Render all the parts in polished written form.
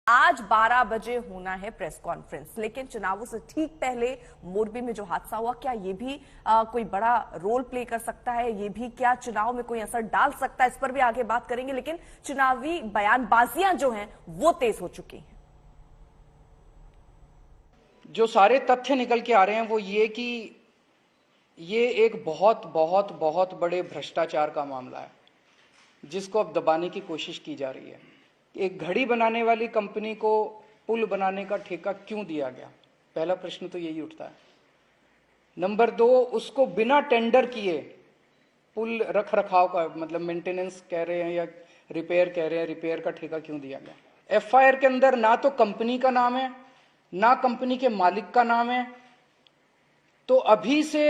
आज 12 बजे होना है प्रेस कॉन्फ्रेंस, लेकिन चुनावों से ठीक पहले मोरबी में जो हादसा हुआ, क्या ये भी कोई बड़ा रोल प्ले कर सकता है? ये भी क्या चुनाव में कोई असर डाल सकता है? इस पर भी आगे बात करेंगे, लेकिन चुनावी बयानबाजियां जो हैं वो तेज हो चुकी हैं। जो सारे तथ्य निकल के आ रहे हैं वो ये कि ये एक बहुत बहुत बहुत बड़े भ्रष्टाचार का मामला है, जिसको अब दबाने की कोशिश की जा रही है। एक घड़ी बनाने वाली कंपनी को पुल बनाने का ठेका क्यों दिया गया? पहला प्रश्न तो यही उठता है। नंबर 2, उसको बिना टेंडर किए पुल रख रखाव का, मतलब मेंटेनेंस कह रहे हैं या रिपेयर कह रहे हैं, रिपेयर का ठेका क्यों दिया गया? एफआईआर के अंदर ना तो कंपनी का नाम है, ना कंपनी के मालिक का नाम है। तो अभी से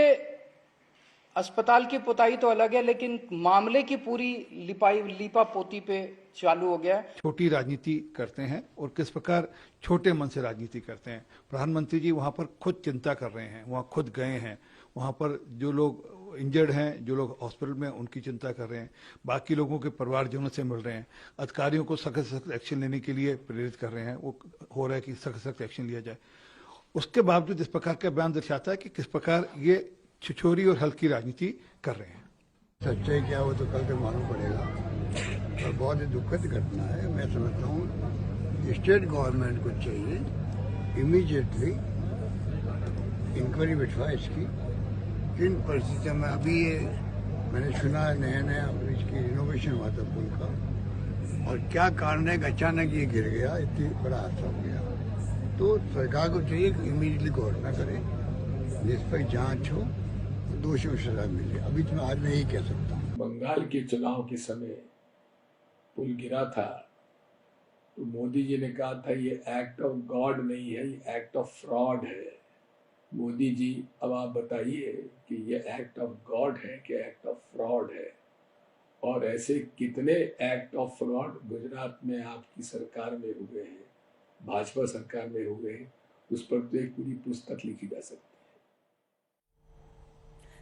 अस्पताल की पुताई तो अलग है, लेकिन मामले की पूरी लीपा पोती पे चालू हो गया। छोटी राजनीति करते हैं और किस प्रकार छोटे मन से राजनीति करते हैं। प्रधानमंत्री जी वहां पर खुद चिंता कर रहे हैं, वहां खुद गए हैं, वहां पर जो लोग इंजर्ड हैं, जो लोग हॉस्पिटल में, उनकी चिंता कर रहे हैं, बाकी लोगों के परिवारजनों से मिल रहे हैं, अधिकारियों को सख्त सख्त एक्शन लेने के लिए प्रेरित कर रहे हैं। वो हो रहा है कि सख्त सख्त एक्शन लिया जाए। उसके बावजूद इस प्रकार का बयान दर्शाता है कि किस प्रकार ये छिछोरी और हल्की राजनीति कर रहे हैं। सच्चाई क्या हो तो कल तक मालूम पड़ेगा, और बहुत ही दुखद घटना है। मैं समझता हूँ स्टेट गवर्नमेंट को चाहिए इमीडिएटली इंक्वायरी बिठवा इसकी, किन परिस्थितियों में। अभी ये मैंने सुना नया नया इसकी रिनोवेशन हुआ था पुल का, और क्या कारण है कि अचानक ये गिर गया, इतनी बड़ा हादसा हो गया। तो सरकार को चाहिए कि इमीडिएटली घोषणा करे, निष्पक्ष जांच हो, दोषियों को सजा मिले। अभी तो आज मैं यही कह सकता हूँ। बंगाल के चुनाव के समय पुल गिरा था तो मोदी जी ने कहा था ये एक्ट ऑफ गॉड नहीं है, ये एक्ट ऑफ फ्रॉड है। मोदी जी, अब आप बताइए कि ये एक्ट ऑफ गॉड है कि एक्ट ऑफ फ्रॉड है? और ऐसे कितने एक्ट ऑफ फ्रॉड गुजरात में आपकी सरकार में हुए हैं, भाजपा सरकार में हुए हैं, उस पर तो एक पूरी पुस्तक लिखी जा सकती है।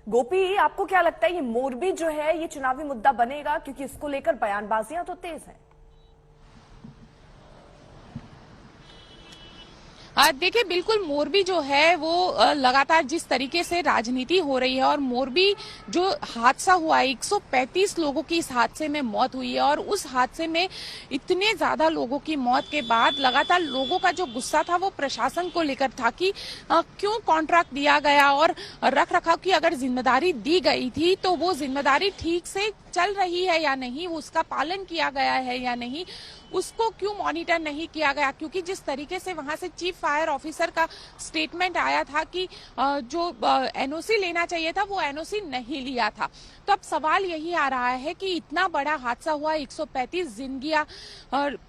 गोपी, आपको क्या लगता है ये मोरबी जो है ये चुनावी मुद्दा बनेगा? क्योंकि इसको लेकर बयानबाजियां तो तेज हैं। देखिए, बिल्कुल मोरबी जो है वो लगातार जिस तरीके से राजनीति हो रही है, और मोरबी जो हादसा हुआ है, 135 लोगों की इस हादसे में मौत हुई है, और उस हादसे में इतने ज्यादा लोगों की मौत के बाद लगातार लोगों का जो गुस्सा था वो प्रशासन को लेकर था कि क्यों कॉन्ट्रैक्ट दिया गया, और रख रखाव की अगर जिम्मेदारी दी गई थी तो वो जिम्मेदारी ठीक से चल रही है या नहीं, उसका पालन किया गया है या नहीं, उसको क्यों मॉनिटर नहीं किया गया। क्योंकि जिस तरीके से वहां से चीफ फायर ऑफिसर का स्टेटमेंट आया था कि जो एनओसी लेना चाहिए था वो एनओसी नहीं लिया था। तो अब सवाल यही आ रहा है कि इतना बड़ा हादसा हुआ, 135 जिंदगियां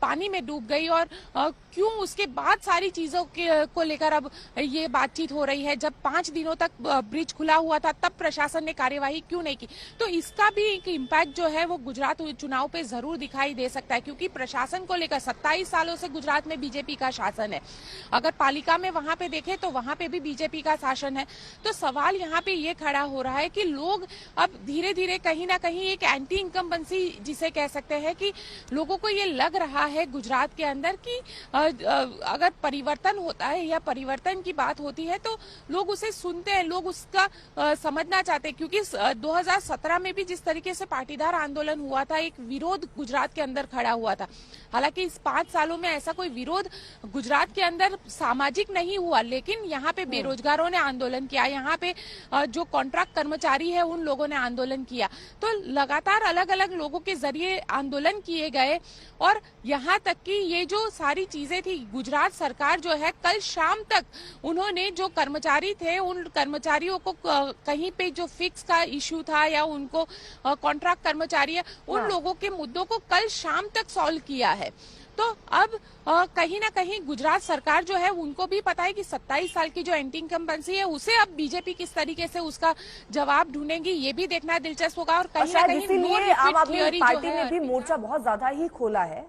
पानी में डूब गई, और क्यों उसके बाद सारी चीजों को लेकर अब ये बातचीत हो रही है। जब 5 दिनों तक ब्रिज खुला हुआ था तब प्रशासन ने कार्यवाही क्यों नहीं की? तो इसका भी एक इम्पैक्ट जो है वो गुजरात चुनाव पे जरूर दिखाई दे सकता है, क्योंकि प्रशासन को लेकर 27 सालों से गुजरात में बीजेपी का शासन है। अगर पालिका में वहां पे देखें तो वहां पे भी बीजेपी का शासन है। तो सवाल यहाँ पे ये खड़ा हो रहा है कि लोग अब धीरे धीरे कहीं ना कहीं एक एंटी इनकम्बेंसी जिसे कह सकते हैं, कि लोगों को ये लग रहा है गुजरात के अंदर कि अगर परिवर्तन होता है या परिवर्तन की बात होती है तो लोग उसे सुनते हैं, लोग उसका समझना चाहते हैं। क्योंकि 2017 में भी जिस तरीके से पाटीदार आंदोलन हुआ था, एक विरोध गुजरात के अंदर खड़ा हुआ था। हालांकि इस 5 सालों में ऐसा कोई विरोध गुजरात के अंदर सामाजिक नहीं हुआ, लेकिन यहाँ पे बेरोजगारों ने आंदोलन किया, यहाँ पे जो कॉन्ट्रैक्ट कर्मचारी है उन लोगों ने आंदोलन किया। तो लगातार अलग अलग लोगों के जरिए आंदोलन किए गए, और यहाँ तक कि ये जो सारी चीजें थी, गुजरात सरकार जो है कल शाम तक उन्होंने जो कर्मचारी थे उन कर्मचारियों को कहीं पे जो फिक्स का इश्यू था या उनको कॉन्ट्रैक्ट कर्मचारी है उन लोगों के मुद्दों को कल शाम तक सॉल्व किया है। तो अब कहीं ना कहीं गुजरात सरकार जो है उनको भी पता है कि 27 साल की जो एंटी इनकम्बेंसी है उसे अब बीजेपी किस तरीके से उसका जवाब ढूंढेगी, ये भी देखना दिलचस्प होगा। और कहीं ना कहीं आम आदमी पार्टी ने भी मोर्चा बहुत ज्यादा ही खोला है।